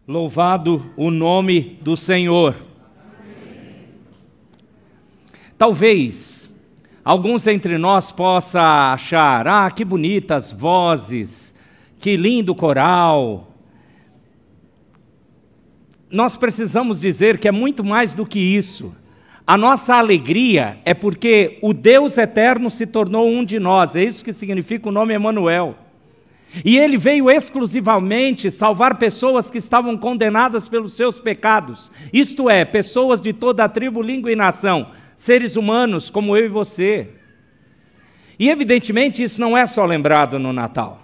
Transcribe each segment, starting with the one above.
Louvado o nome do Senhor. Talvez alguns entre nós possam achar, que bonitas vozes, que lindo coral. Nós precisamos dizer que é muito mais do que isso. A nossa alegria é porque o Deus eterno se tornou um de nós, é isso que significa o nome Emanuel. E ele veio exclusivamente salvar pessoas que estavam condenadas pelos seus pecados, isto é, pessoas de toda a tribo, língua e nação, seres humanos como eu e você. E evidentemente isso não é só lembrado no Natal.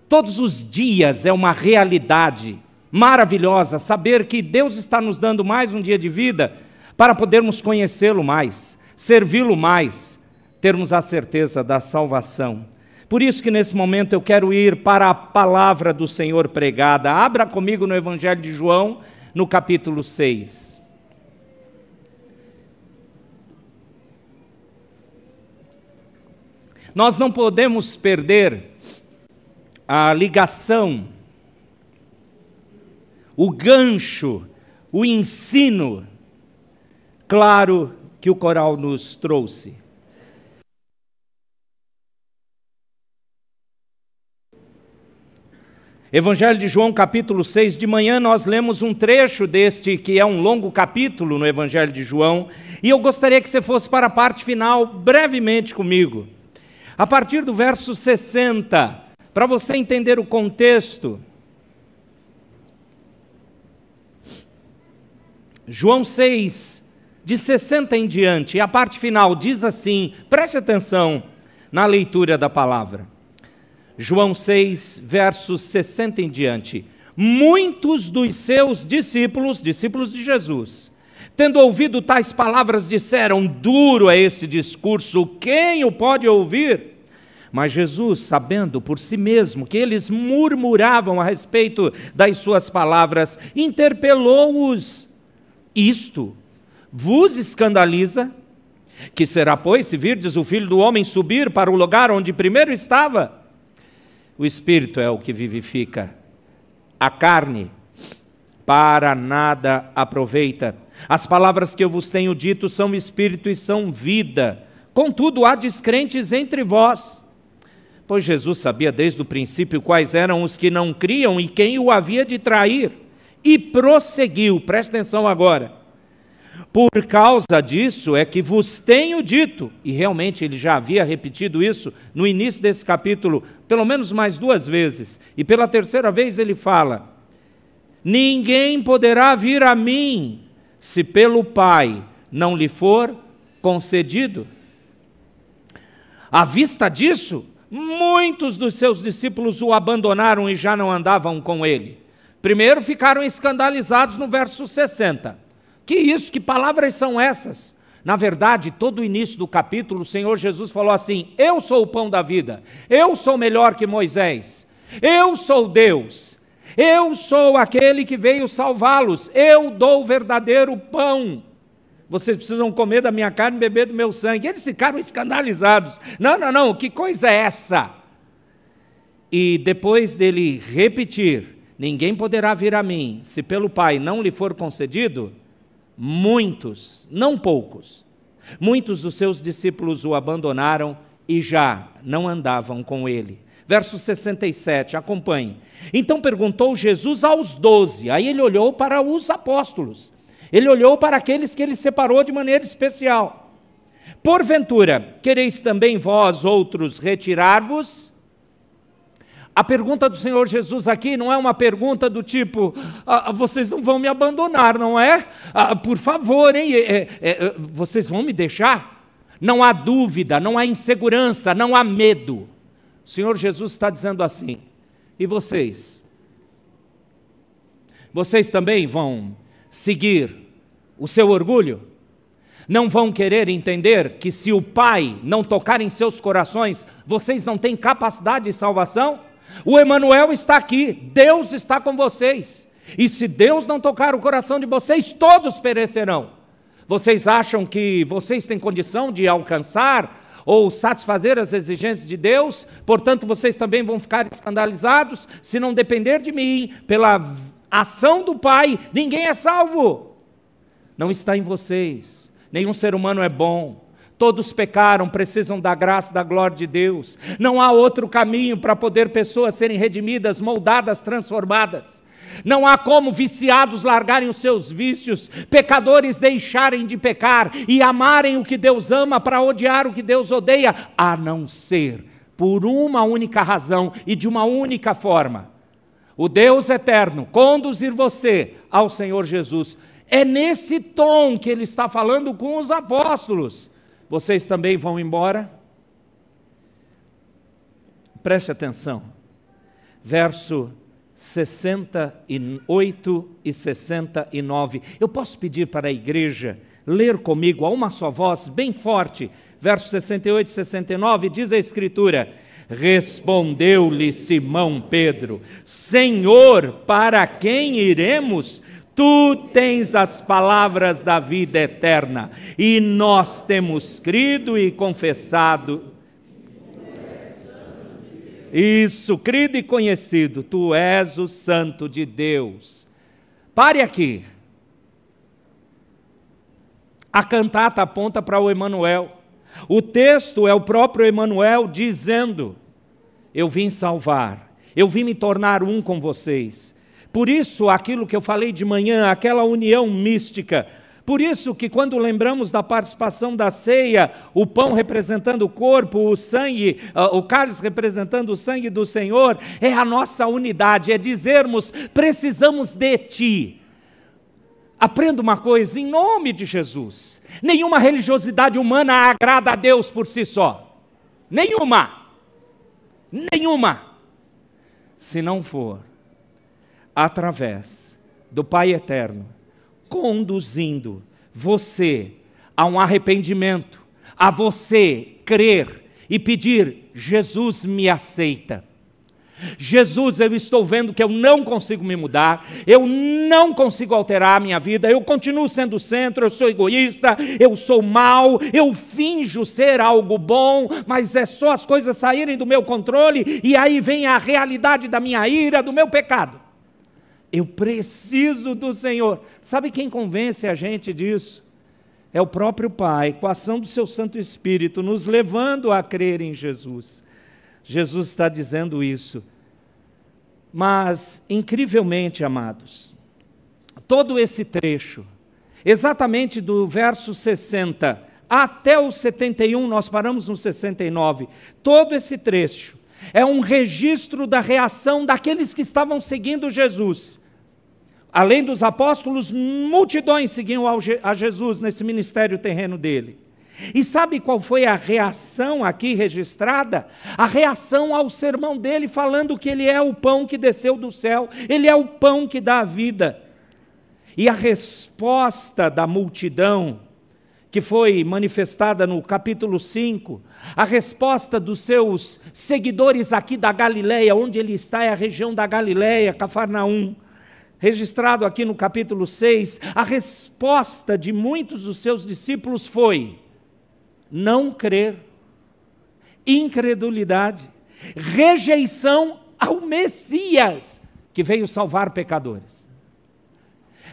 Todos os dias é uma realidade maravilhosa saber que Deus está nos dando mais um dia de vida para podermos conhecê-lo mais, servi-lo mais, termos a certeza da salvação. Por isso que nesse momento eu quero ir para a palavra do Senhor pregada. Abra comigo no Evangelho de João, no capítulo 6. Nós não podemos perder a ligação, o gancho, o ensino claro que o coral nos trouxe. Evangelho de João, capítulo 6, de manhã nós lemos um trecho deste, que é um longo capítulo no Evangelho de João, e eu gostaria que você fosse para a parte final, brevemente comigo. A partir do verso 60, para você entender o contexto. João 6, de 60 em diante, e a parte final diz assim, preste atenção na leitura da palavra. João 6, versos 60 em diante. Muitos dos seus discípulos de Jesus, tendo ouvido tais palavras, disseram, duro é esse discurso, quem o pode ouvir? Mas Jesus, sabendo por si mesmo que eles murmuravam a respeito das suas palavras, interpelou-os. Isto vos escandaliza? Que será, pois, se virdes o Filho do Homem subir para o lugar onde primeiro estava? O Espírito é o que vivifica, a carne para nada aproveita. As palavras que eu vos tenho dito são Espírito e são vida. Contudo, há descrentes entre vós. Pois Jesus sabia desde o princípio quais eram os que não criam e quem o havia de trair. E prosseguiu, presta atenção agora. Por causa disso é que vos tenho dito, e realmente ele já havia repetido isso no início desse capítulo, pelo menos mais 2 vezes, e pela terceira vez ele fala, ninguém poderá vir a mim, se pelo Pai não lhe for concedido. À vista disso, muitos dos seus discípulos o abandonaram e já não andavam com ele. Primeiro ficaram escandalizados no verso 60. Que isso? Que palavras são essas? Na verdade, todo o início do capítulo, o Senhor Jesus falou assim, eu sou o pão da vida, eu sou melhor que Moisés, eu sou Deus, eu sou aquele que veio salvá-los, eu dou o verdadeiro pão. Vocês precisam comer da minha carne e beber do meu sangue. Eles ficaram escandalizados. Não, que coisa é essa? E depois dele repetir, ninguém poderá vir a mim, se pelo Pai não lhe for concedido, muitos, não poucos, muitos dos seus discípulos o abandonaram e já não andavam com ele. Verso 67, acompanhe. Então perguntou Jesus aos 12, aí ele olhou para os apóstolos, ele olhou para aqueles que ele separou de maneira especial. Porventura, quereis também vós outros retirar-vos? A pergunta do Senhor Jesus aqui não é uma pergunta do tipo, vocês não vão me abandonar, não é? Por favor, hein? Vocês vão me deixar? Não há dúvida, não há insegurança, não há medo. O Senhor Jesus está dizendo assim, e vocês? Vocês também vão seguir o seu orgulho? Não vão querer entender que se o Pai não tocar em seus corações, vocês não têm capacidade de salvação? O Emanuel está aqui, Deus está com vocês, e se Deus não tocar o coração de vocês, todos perecerão. Vocês acham que vocês têm condição de alcançar ou satisfazer as exigências de Deus? Portanto, vocês também vão ficar escandalizados se não depender de mim, pela ação do Pai, ninguém é salvo. Não está em vocês. Nenhum ser humano é bom. Todos pecaram, precisam da graça e da glória de Deus. Não há outro caminho para poder pessoas serem redimidas, moldadas, transformadas. Não há como viciados largarem os seus vícios, pecadores deixarem de pecar e amarem o que Deus ama para odiar o que Deus odeia, a não ser por uma única razão e de uma única forma. O Deus eterno conduzir você ao Senhor Jesus. É nesse tom que ele está falando com os apóstolos. Vocês também vão embora? Preste atenção. Verso 68 e 69. Eu posso pedir para a igreja ler comigo a uma só voz, bem forte. Verso 68 e 69, diz a Escritura: respondeu-lhe Simão Pedro: Senhor, para quem iremos? Tu tens as palavras da vida eterna, e nós temos crido e confessado. Isso, crido e conhecido, tu és o Santo de Deus. Pare aqui. A cantata aponta para o Emanuel. O texto é o próprio Emanuel dizendo: eu vim salvar, eu vim me tornar um com vocês. Por isso, aquilo que eu falei de manhã, aquela união mística, por isso que quando lembramos da participação da ceia, o pão representando o corpo, o sangue, o cálice representando o sangue do Senhor, é a nossa unidade, é dizermos: precisamos de Ti. Aprenda uma coisa, em nome de Jesus: nenhuma religiosidade humana agrada a Deus por si só. Nenhuma. Se não for através do Pai Eterno, conduzindo você a um arrependimento, a você crer e pedir: Jesus me aceita. Jesus, eu estou vendo que eu não consigo me mudar, eu não consigo alterar a minha vida, eu continuo sendo o centro, eu sou egoísta, eu sou mau, eu finjo ser algo bom, mas é só as coisas saírem do meu controle e aí vem a realidade da minha ira, do meu pecado. Eu preciso do Senhor. Sabe quem convence a gente disso? É o próprio Pai, com a ação do seu Santo Espírito, nos levando a crer em Jesus. Jesus está dizendo isso. Mas, incrivelmente, amados, todo esse trecho, exatamente do verso 60 até o 71, nós paramos no 69, todo esse trecho é um registro da reação daqueles que estavam seguindo Jesus. Além dos apóstolos, multidões seguiam a Jesus nesse ministério terreno dele. E sabe qual foi a reação aqui registrada? A reação ao sermão dele, falando que ele é o pão que desceu do céu, ele é o pão que dá a vida. E a resposta da multidão, que foi manifestada no capítulo 5, a resposta dos seus seguidores aqui da Galileia, onde ele está é a região da Galileia, Cafarnaum, registrado aqui no capítulo 6, a resposta de muitos dos seus discípulos foi: não crer, incredulidade, rejeição ao Messias, que veio salvar pecadores.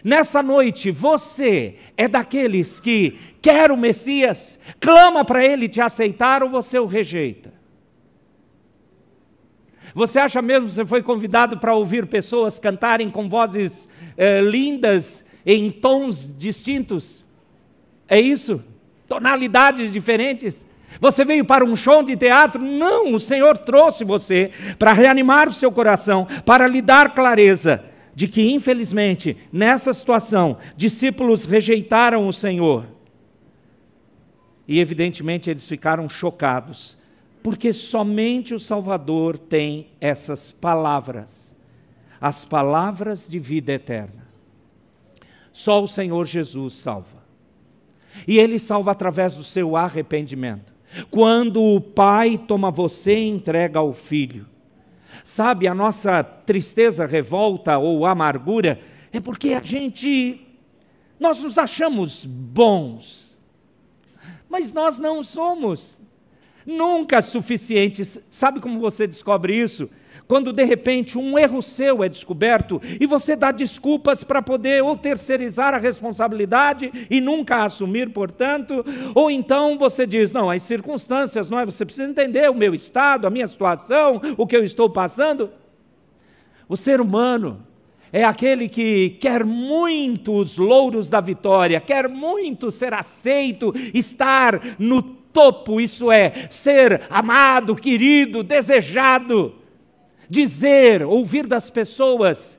Nessa noite, você é daqueles que quer o Messias, clama para Ele te aceitar, ou você o rejeita? Você acha mesmo que você foi convidado para ouvir pessoas cantarem com vozes lindas, em tons distintos? É isso? Tonalidades diferentes? Você veio para um show de teatro? Não, o Senhor trouxe você para reanimar o seu coração, para lhe dar clareza de que, infelizmente, nessa situação, discípulos rejeitaram o Senhor. E, evidentemente, eles ficaram chocados, porque somente o Salvador tem essas palavras, as palavras de vida eterna. Só o Senhor Jesus salva. E Ele salva através do seu arrependimento. Quando o Pai toma você e entrega ao Filho. Sabe, a nossa tristeza, revolta ou amargura é porque nós nos achamos bons, mas nós não somos nunca suficientes. Sabe como você descobre isso? quando de repente um erro seu é descoberto e você dá desculpas para poder ou terceirizar a responsabilidade e nunca assumir, portanto, ou então você diz, não, as circunstâncias, não é? Você precisa entender o meu estado, a minha situação, o que eu estou passando. O ser humano é aquele que quer muito os louros da vitória, quer muito ser aceito, estar no topo, isso é, ser amado, querido, desejado. Ouvir das pessoas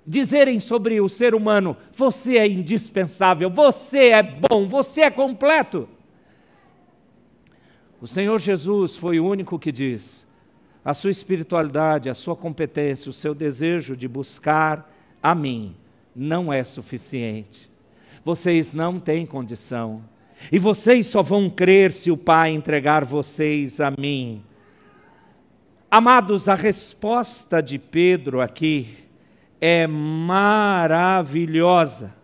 dizerem sobre o ser humano, você é indispensável, você é bom, você é completo. O Senhor Jesus foi o único que diz, a sua espiritualidade, a sua competência, o seu desejo de buscar a mim não é suficiente. Vocês não têm condição, e vocês só vão crer se o Pai entregar vocês a mim. Amados, a resposta de Pedro aqui é maravilhosa.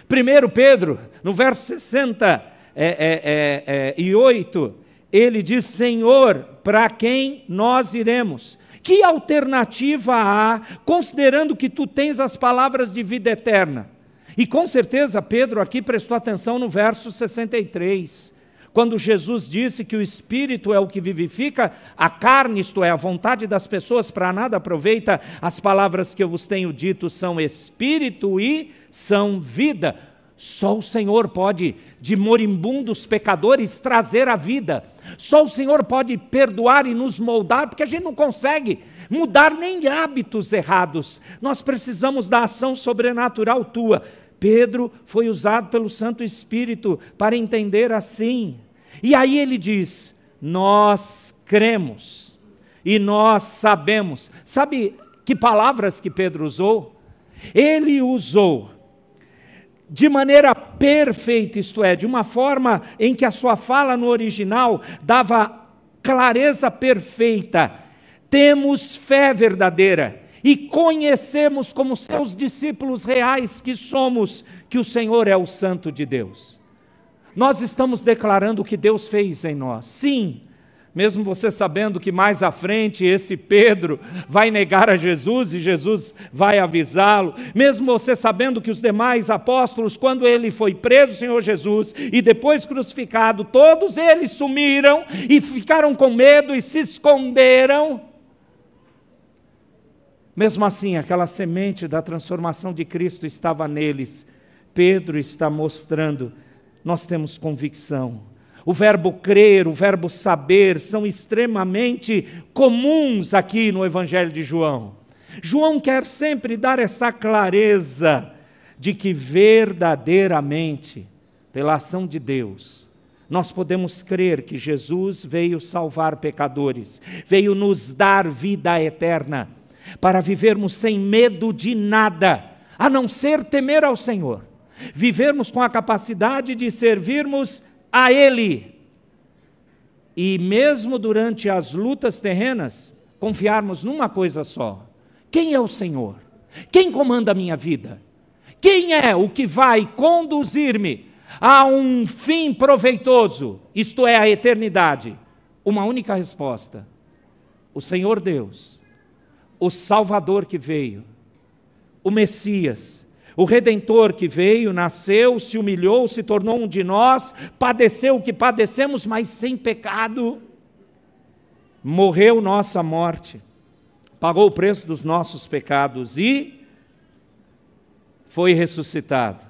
Primeiro Pedro, no verso 68, ele diz, Senhor, para quem nós iremos? Que alternativa há, considerando que tu tens as palavras de vida eterna? E com certeza Pedro aqui prestou atenção no verso 63, quando Jesus disse que o Espírito é o que vivifica, a carne, isto é, a vontade das pessoas para nada aproveita, as palavras que eu vos tenho dito são Espírito e são vida. Só o Senhor pode, de moribundos pecadores, trazer a vida. Só o Senhor pode perdoar e nos moldar, porque a gente não consegue mudar nem hábitos errados. Nós precisamos da ação sobrenatural tua. Pedro foi usado pelo Santo Espírito para entender assim. E aí ele diz, nós cremos e nós sabemos. Sabe que palavras que Pedro usou? Ele usou de maneira perfeita, isto é, de uma forma em que a sua fala no original dava clareza perfeita. Temos fé verdadeira e conhecemos como seus discípulos reais que somos, que o Senhor é o Santo de Deus. Nós estamos declarando o que Deus fez em nós. Sim, mesmo você sabendo que mais à frente esse Pedro vai negar a Jesus e Jesus vai avisá-lo, mesmo você sabendo que os demais apóstolos, quando ele foi preso, o Senhor Jesus, e depois crucificado, todos eles sumiram e ficaram com medo e se esconderam. Mesmo assim, aquela semente da transformação de Cristo estava neles. Pedro está mostrando, nós temos convicção. O verbo crer, o verbo saber, são extremamente comuns aqui no Evangelho de João. João quer sempre dar essa clareza de que verdadeiramente, pela ação de Deus, nós podemos crer que Jesus veio salvar pecadores, veio nos dar vida eterna, para vivermos sem medo de nada, a não ser temer ao Senhor, vivermos com a capacidade de servirmos a Ele, e mesmo durante as lutas terrenas, confiarmos numa coisa só: quem é o Senhor? Quem comanda a minha vida? Quem é o que vai conduzir-me a um fim proveitoso, isto é, a eternidade? Uma única resposta: o Senhor Deus, o Salvador que veio, o Messias, o Redentor que veio, nasceu, se humilhou, se tornou um de nós, padeceu o que padecemos, mas sem pecado, morreu nossa morte, pagou o preço dos nossos pecados e foi ressuscitado.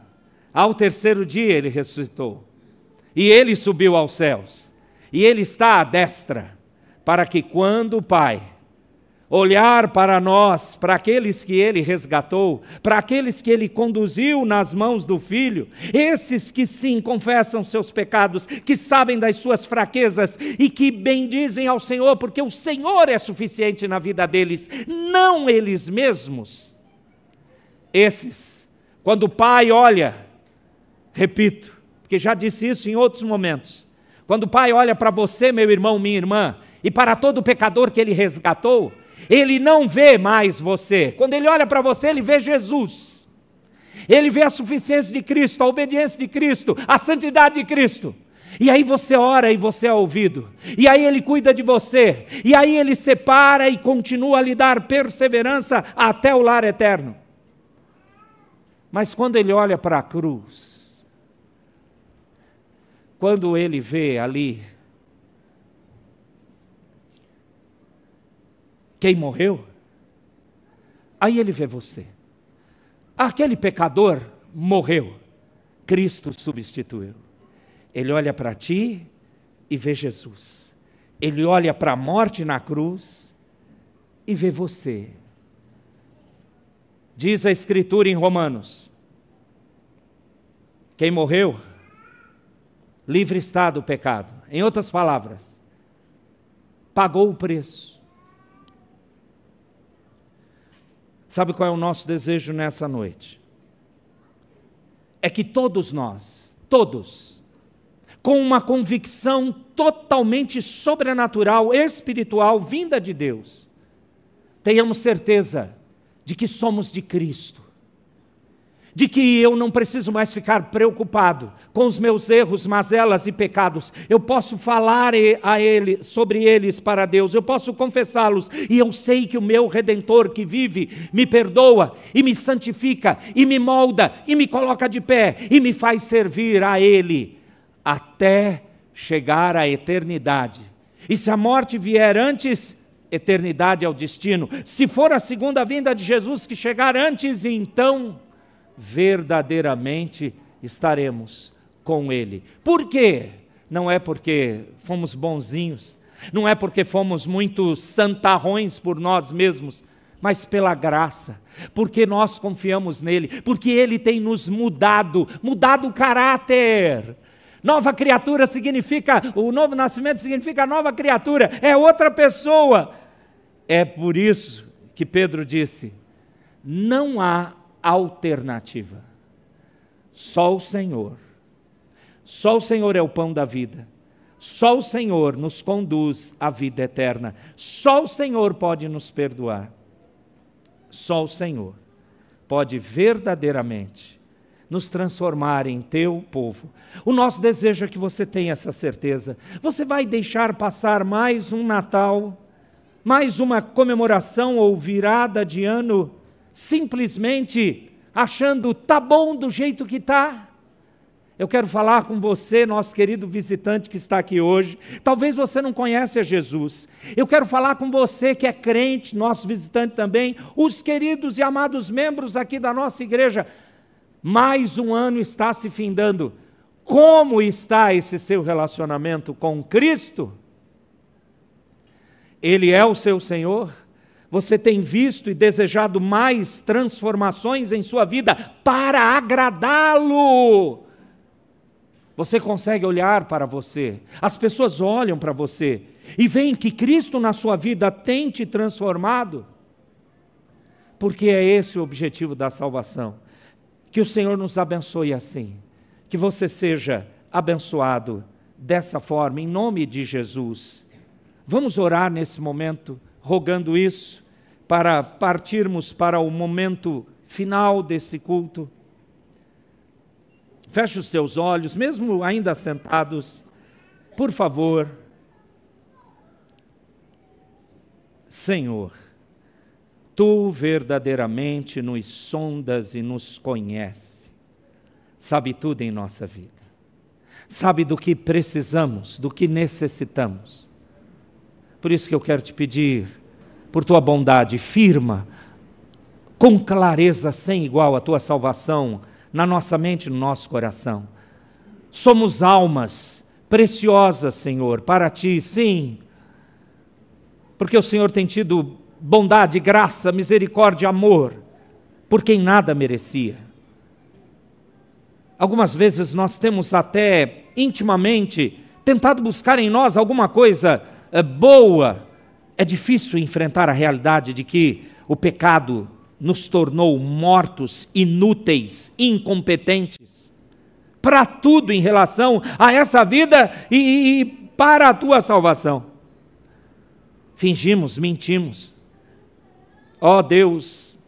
Ao terceiro dia ele ressuscitou, e ele subiu aos céus, e ele está à destra, para que quando o Pai olhar para nós, para aqueles que Ele resgatou, para aqueles que Ele conduziu nas mãos do Filho, esses que sim confessam seus pecados, que sabem das suas fraquezas e que bendizem ao Senhor, porque o Senhor é suficiente na vida deles, não eles mesmos. Esses, quando o Pai olha, repito, porque já disse isso em outros momentos, quando o Pai olha para você, meu irmão, minha irmã, e para todo pecador que Ele resgatou, Ele não vê mais você. Quando Ele olha para você, Ele vê Jesus. Ele vê a suficiência de Cristo, a obediência de Cristo, a santidade de Cristo. E aí você ora e você é ouvido. E aí Ele cuida de você. E aí Ele separa e continua a lhe dar perseverança até o lar eterno. Mas quando Ele olha para a cruz, quando Ele vê ali quem morreu, aí Ele vê você. Aquele pecador morreu, Cristo substituiu. Ele olha para ti e vê Jesus. Ele olha para a morte na cruz e vê você. Diz a Escritura em Romanos: quem morreu, livre está do pecado. Em outras palavras, pagou o preço. Sabe qual é o nosso desejo nessa noite? É que todos nós, com uma convicção totalmente sobrenatural, espiritual, vinda de Deus, tenhamos certeza de que somos de Cristo, de que eu não preciso mais ficar preocupado com os meus erros, mazelas e pecados. Eu posso falar a Ele, sobre eles para Deus, eu posso confessá-los, e eu sei que o meu Redentor que vive me perdoa e me santifica e me molda e me coloca de pé e me faz servir a Ele até chegar à eternidade. E se a morte vier antes, eternidade é o destino. Se for a segunda vinda de Jesus que chegar antes, então verdadeiramente estaremos com Ele. Por quê? Não é porque fomos bonzinhos, não é porque fomos muito santarrões por nós mesmos, mas pela graça, porque nós confiamos nele, porque Ele tem nos mudado o caráter. Nova criatura significa, o novo nascimento significa nova criatura, é outra pessoa. É por isso que Pedro disse: não há alternativa. Só o Senhor é o pão da vida. Só o Senhor nos conduz à vida eterna. Só o Senhor pode nos perdoar. Só o Senhor pode verdadeiramente nos transformar em teu povo. O nosso desejo é que você tenha essa certeza. Você vai deixar passar mais um Natal, mais uma comemoração ou virada de ano, simplesmente achando tá bom do jeito que tá? Eu quero falar com você, nosso querido visitante que está aqui hoje. Talvez você não conhece a Jesus. Eu quero falar com você que é crente, nosso visitante também, os queridos e amados membros aqui da nossa igreja. Mais um ano está se findando. Como está esse seu relacionamento com Cristo? Ele é o seu Senhor? Você tem visto e desejado mais transformações em sua vida para agradá-lo? Você consegue olhar para você? As pessoas olham para você e veem que Cristo na sua vida tem te transformado? Porque é esse o objetivo da salvação. Que o Senhor nos abençoe assim, que você seja abençoado dessa forma, em nome de Jesus. Vamos orar nesse momento, rogando isso, para partirmos para o momento final desse culto. Feche os seus olhos, mesmo ainda sentados, por favor. Senhor, Tu verdadeiramente nos sondas e nos conhece, sabe tudo em nossa vida, sabe do que precisamos, do que necessitamos. Por isso que eu quero te pedir, por Tua bondade, firma, com clareza sem igual a Tua salvação na nossa mente e no nosso coração. Somos almas preciosas, Senhor, para Ti, sim, porque o Senhor tem tido bondade, graça, misericórdia, amor, por quem nada merecia. Algumas vezes nós temos até intimamente tentado buscar em nós alguma coisa boa. É difícil enfrentar a realidade de que o pecado nos tornou mortos, inúteis, incompetentes, para tudo em relação a essa vida e para a Tua salvação. Fingimos, mentimos. Ó Deus,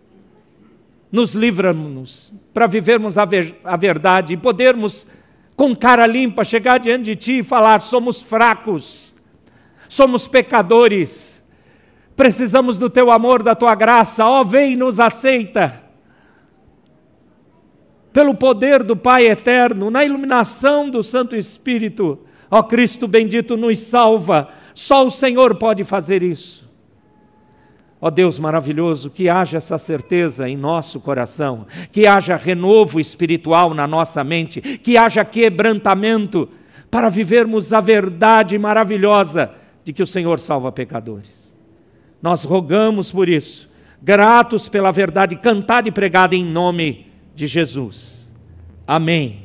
nos livra-nos para vivermos a verdade e podermos com cara limpa, chegar diante de Ti e falar: somos fracos, somos pecadores, precisamos do Teu amor, da Tua graça, ó, vem e nos aceita. Pelo poder do Pai eterno, na iluminação do Santo Espírito, ó Cristo bendito, nos salva. Só o Senhor pode fazer isso. Ó Deus maravilhoso, que haja essa certeza em nosso coração, que haja renovo espiritual na nossa mente, que haja quebrantamento para vivermos a verdade maravilhosa de que o Senhor salva pecadores. Nós rogamos por isso, gratos pela verdade cantada e pregada em nome de Jesus. Amém.